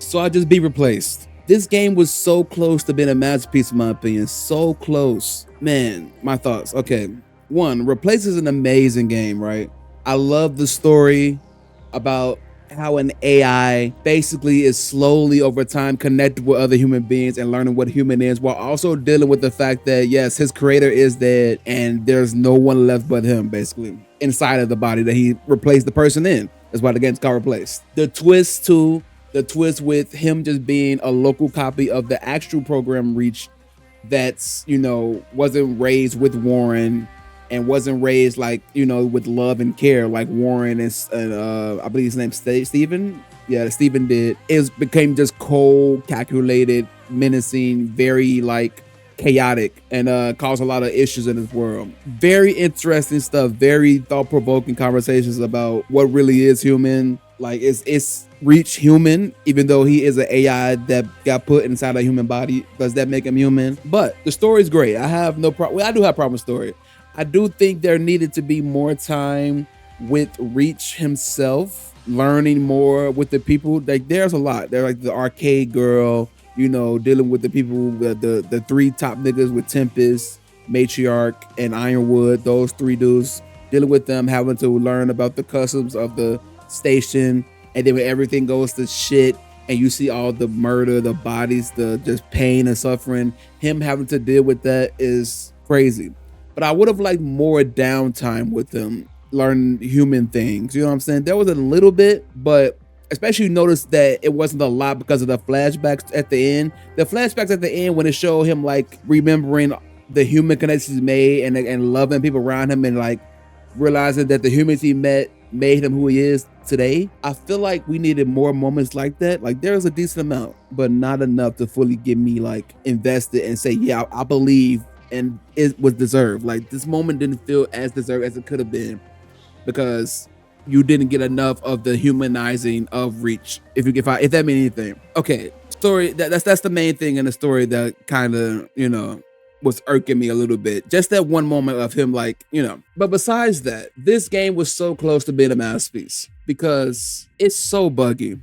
So I just be replaced. This game was so close to being a masterpiece, in my opinion. So close. Man, my thoughts. Okay. One, Replace is an amazing game, right? I love the story about how an AI basically is slowly over time connected with other human beings and learning what human is, while also dealing with the fact that yes, his creator is dead and there's no one left but him, basically, inside of the body that he replaced the person in. That's why the game's called Replaced. The twist with him just being a local copy of the actual program Reach that's, wasn't raised with Warren and wasn't raised like, with love and care like Warren and I believe his name's Steven. Yeah, Steven did. It became just cold, calculated, menacing, very like chaotic, and caused a lot of issues in this world. Very interesting stuff, very thought-provoking conversations about what really is human. Like, it's Reach human, even though he is an AI that got put inside a human body? Does that make him human? But the story's great. I have no problem. Well, I do have a problem with story. I do think there needed to be more time with Reach himself, learning more with the people. Like, there's a lot. They're like the arcade girl, dealing with the people, the three top niggas with Tempest, Matriarch, and Ironwood. Those three dudes, dealing with them, having to learn about the customs of the station. And then when everything goes to shit and you see all the murder, the bodies, the just pain and suffering, him having to deal with that is crazy. But I would have liked more downtime with him, learning human things. You know what I'm saying? There was a little bit, but especially you notice that it wasn't a lot because of the flashbacks at the end. The flashbacks at the end when it showed him like remembering the human connections he made and loving people around him and like realizing that the humans he met made him who he is today. I feel like we needed more moments like that. Like, there's a decent amount, but not enough to fully get me like invested and say, yeah, I believe, and it was deserved. Like, this moment didn't feel as deserved as it could have been because you didn't get enough of the humanizing of Reach. If that means anything. Okay, story. That's the main thing in the story that kind of was irking me a little bit. Just that one moment of him, like, But besides that, this game was so close to being a masterpiece because it's so buggy.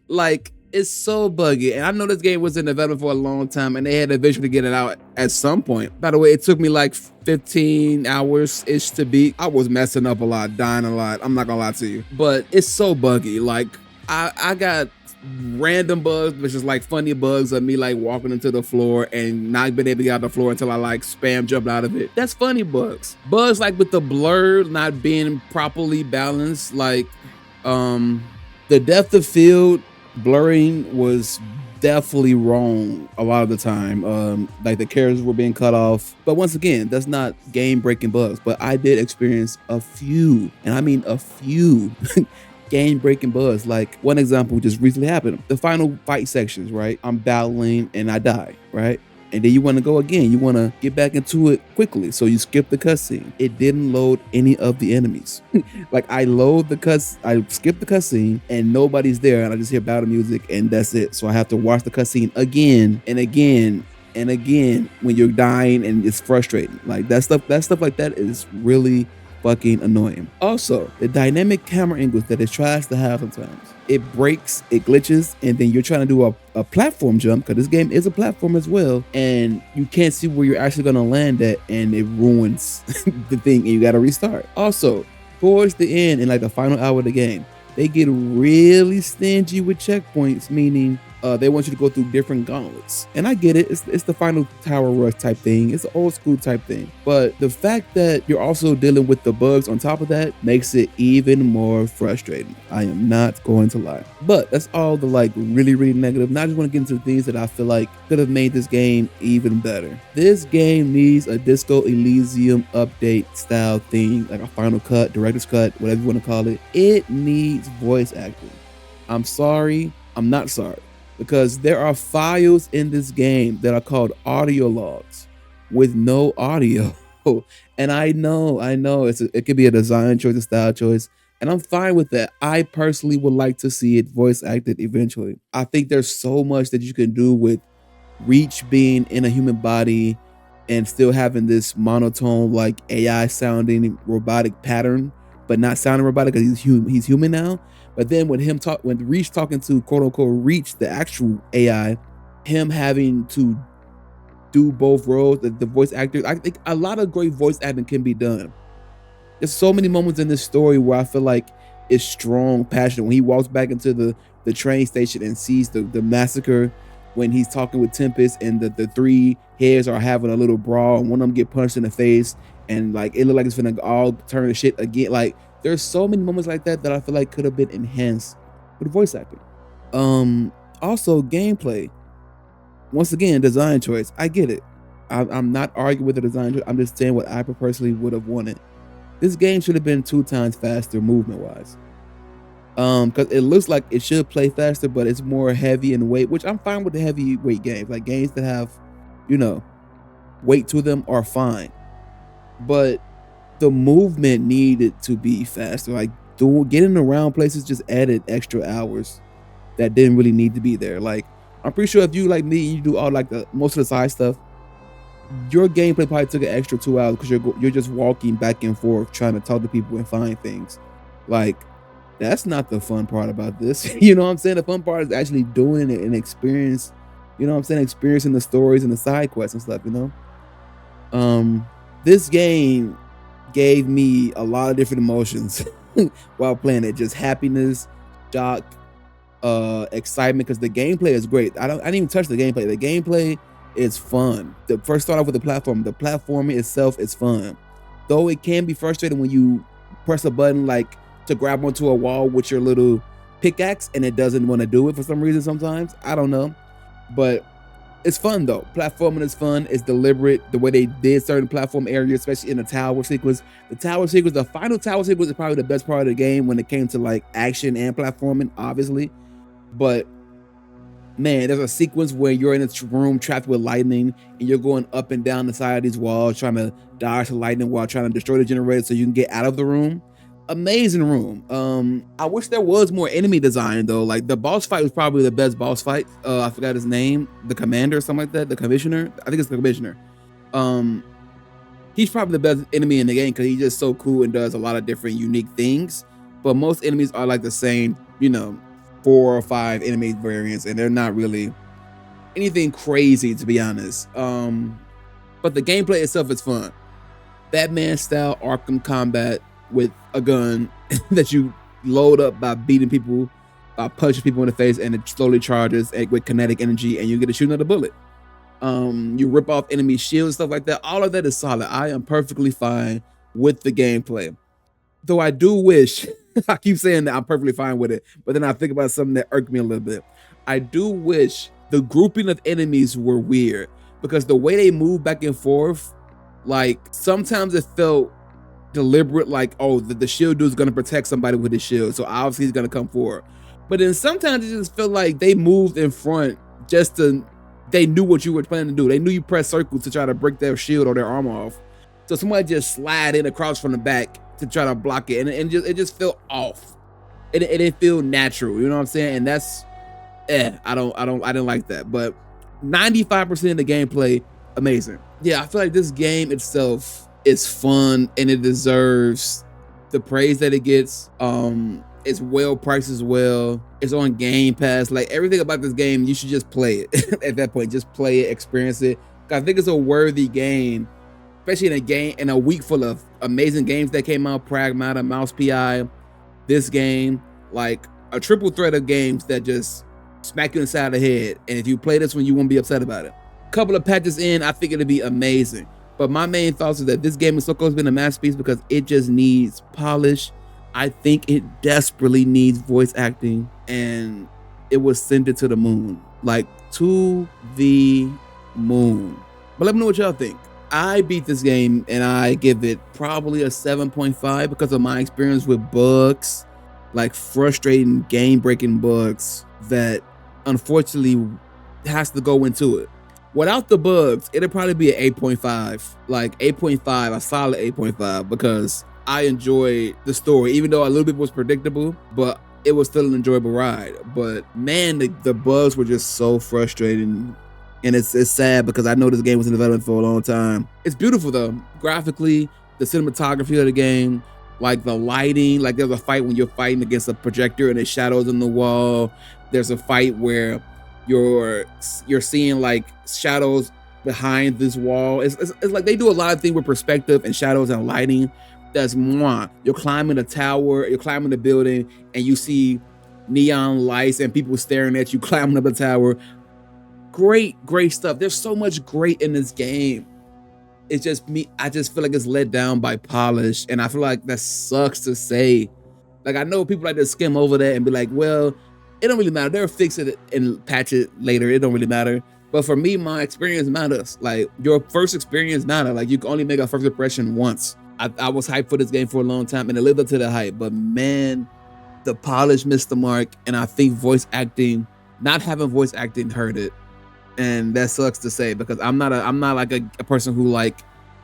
Like, it's so buggy. And I know this game was in development for a long time and they had a vision to get it out at some point. By the way, it took me like 15 hours-ish to beat. I was messing up a lot, dying a lot. I'm not gonna lie to you. But it's so buggy. Like, I got random bugs, which is like funny bugs of me like walking into the floor and not being able to get out the floor until I like spam jumped out of it. That's funny bugs. Bugs like with the blur not being properly balanced, like the depth of field blurring was definitely wrong a lot of the time. Like the characters were being cut off. But once again, that's not game breaking bugs. But I did experience a few, and I mean a few game-breaking bugs. Like, one example just recently happened. The final fight sections, right? I'm battling and I die, right? And then you want to go again. You want to get back into it quickly. So you skip the cutscene. It didn't load any of the enemies. Like, I skip the cutscene and nobody's there. And I just hear battle music and that's it. So I have to watch the cutscene again and again and again when you're dying, and it's frustrating. Like, that stuff like that is really fucking annoying. Also, the dynamic camera angles that it tries to have sometimes, it breaks, it glitches, and then you're trying to do a platform jump, because this game is a platform as well, and you can't see where you're actually gonna land at, and it ruins the thing, and you gotta restart. Also, towards the end, in like the final hour of the game, they get really stingy with checkpoints, meaning they want you to go through different gauntlets. And I get it, it's the final tower rush type thing, it's the old school type thing. But the fact that you're also dealing with the bugs on top of that makes it even more frustrating. I am not going to lie. But that's all the like really, really negative. Now I just want to get into the things that I feel like could have made this game even better. This game needs a Disco Elysium update style thing, like a final cut, director's cut, whatever you want to call it. It needs voice acting. I'm sorry, I'm not sorry. Because there are files in this game that are called audio logs with no audio. And I know it could be a design choice, a style choice, and I'm fine with that. I personally would like to see it voice acted eventually. I think there's so much that you can do with Reach being in a human body and still having this monotone, like AI sounding robotic pattern, but not sounding robotic because he's human now. But then when Reach talking to quote unquote Reach, the actual AI, him having to do both roles, the voice actor, I think a lot of great voice acting can be done. There's so many moments in this story where I feel like it's strong, passionate. When he walks back into the train station and sees the massacre, when he's talking with Tempest and the three heads are having a little brawl and one of them get punched in the face and like it looked like it's gonna all turn to shit again. Like there's so many moments like that that I feel like could have been enhanced with voice acting. Also gameplay. Once again, design choice. I get it. I'm not arguing with the design choice. I'm just saying what I personally would have wanted. This game should have been 2 times faster movement wise. Because it looks like it should play faster, but it's more heavy in weight, which I'm fine with the heavyweight games. Like games that have, you know, weight to them are fine. But the movement needed to be faster. Like getting around places just added extra hours that didn't really need to be there. Like I'm pretty sure if you like me, you do all like the most of the side stuff, your gameplay probably took an extra 2 hours because you're just walking back and forth trying to talk to people and find things. Like that's not the fun part about this. You know what I'm saying? The fun part is actually doing it and experience, you know what I'm saying? Experiencing the stories and the side quests and stuff, you know? This game gave me a lot of different emotions while playing it. Just happiness, shock, excitement, because the gameplay is great. I didn't even touch the gameplay. The gameplay is fun. First start off with the platform. The platforming itself is fun. Though it can be frustrating when you press a button like to grab onto a wall with your little pickaxe and it doesn't want to do it for some reason sometimes. I don't know. But it's fun though. Platforming is fun. It's deliberate. The way they did certain platform areas, especially in the tower sequence. The final tower sequence is probably the best part of the game when it came to like action and platforming, obviously. But man, there's a sequence where you're in a room trapped with lightning and you're going up and down the side of these walls trying to dodge the lightning while trying to destroy the generator so you can get out of the room. Amazing room. I wish there was more enemy design though. Like the boss fight was probably the best boss fight. I forgot his name, the commander or something like that, the commissioner. I think it's the commissioner. He's probably the best enemy in the game because he's just so cool and does a lot of different unique things. But most enemies are like the same, you know, 4 or 5 enemy variants, and they're not really anything crazy to be honest. But the gameplay itself is fun. Batman style Arkham combat with a gun that you load up by beating people, by punching people in the face, and it slowly charges with kinetic energy, and you get to shoot another bullet. You rip off enemy shields, stuff like that. All of that is solid. I am perfectly fine with the gameplay. Though I do wish, I keep saying that I'm perfectly fine with it, but then I think about something that irked me a little bit. I do wish the grouping of enemies were weird because the way they move back and forth, like sometimes it felt deliberate, like, oh, the shield dude's gonna protect somebody with his shield, so obviously he's gonna come forward. But then sometimes it just felt like they moved in front just to, they knew what you were planning to do. They knew you press circle to try to break their shield or their armor off. So somebody just slide in across from the back to try to block it, and it just felt off. It didn't feel natural, you know what I'm saying? And that's, I didn't like that. But 95% of the gameplay, amazing. Yeah, I feel like this game itself is fun and it deserves the praise that it gets. It's well priced as well. It's on Game Pass. Like everything about this game, you should just play it. At that point, just play it, experience it. I think it's a worthy game, especially in a week full of amazing games that came out. Pragmata, Mouse PI, this game, like a triple threat of games that just smack you inside the head. And if you play this one, you won't be upset about it. Couple of patches in, I think it'll be amazing. But my main thoughts is that this game is so close to being a masterpiece because it just needs polish. I think it desperately needs voice acting, and it was sent it to the moon. Like, to the moon. But let me know what y'all think. I beat this game, and I give it probably a 7.5 because of my experience with bugs, like frustrating game-breaking bugs that unfortunately has to go into it. Without the bugs, it'll probably be an 8.5, like 8.5, a solid 8.5, because I enjoyed the story, even though a little bit was predictable, but it was still an enjoyable ride. But man, the bugs were just so frustrating, and it's sad because I know this game was in development for a long time. It's beautiful though, graphically, the cinematography of the game, like the lighting. Like there's a fight when you're fighting against a projector and there's shadows in the wall. There's a fight where you're seeing like shadows behind this wall. It's like they do a lot of things with perspective and shadows and lighting. That's moi. You're climbing a tower, you're climbing the building, and you see neon lights and people staring at you climbing up the tower. Great stuff. There's so much great in this game. It's just me. I just feel like it's let down by polish, and I feel like that sucks to say. Like I know people like to skim over that and be like, "Well, it don't really matter. They'll fix it and patch it later. It don't really matter." But for me, my experience matters. Like your first experience matters. Like you can only make a first impression once. I was hyped for this game for a long time, and it lived up to the hype. But man, the polish missed the mark, and I think voice acting, not having voice acting, hurt it. And that sucks to say because I'm not like a person who like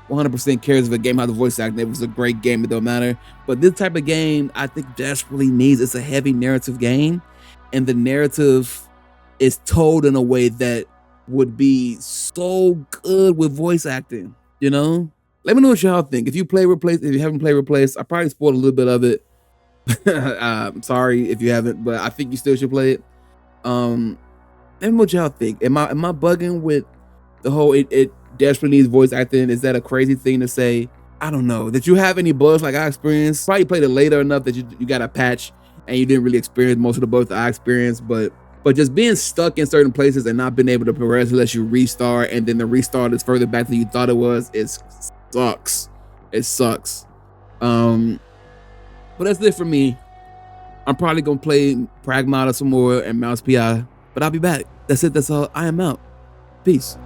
100% cares if a game has a voice acting. If it's a great game, it don't matter. But this type of game, I think desperately needs. It's a heavy narrative game, and the narrative is told in a way that would be so good with voice acting. You know, let me know what y'all think. If you play Replace, if you haven't played Replace, I probably spoiled a little bit of it. I'm sorry if you haven't, but I think you still should play it. Let me know what y'all think. Am I bugging with the whole it desperately needs voice acting? Is that a crazy thing to say? I don't know. Did you have any bugs like I experienced? Probably played it later enough that you got a patch and you didn't really experience most of the bugs that I experienced, but just being stuck in certain places and not being able to progress unless you restart, and then the restart is further back than you thought it was, it sucks. It sucks. But that's it for me. I'm probably gonna play Pragmata some more and Mouse PI, but I'll be back. That's it. That's all. I am out. Peace.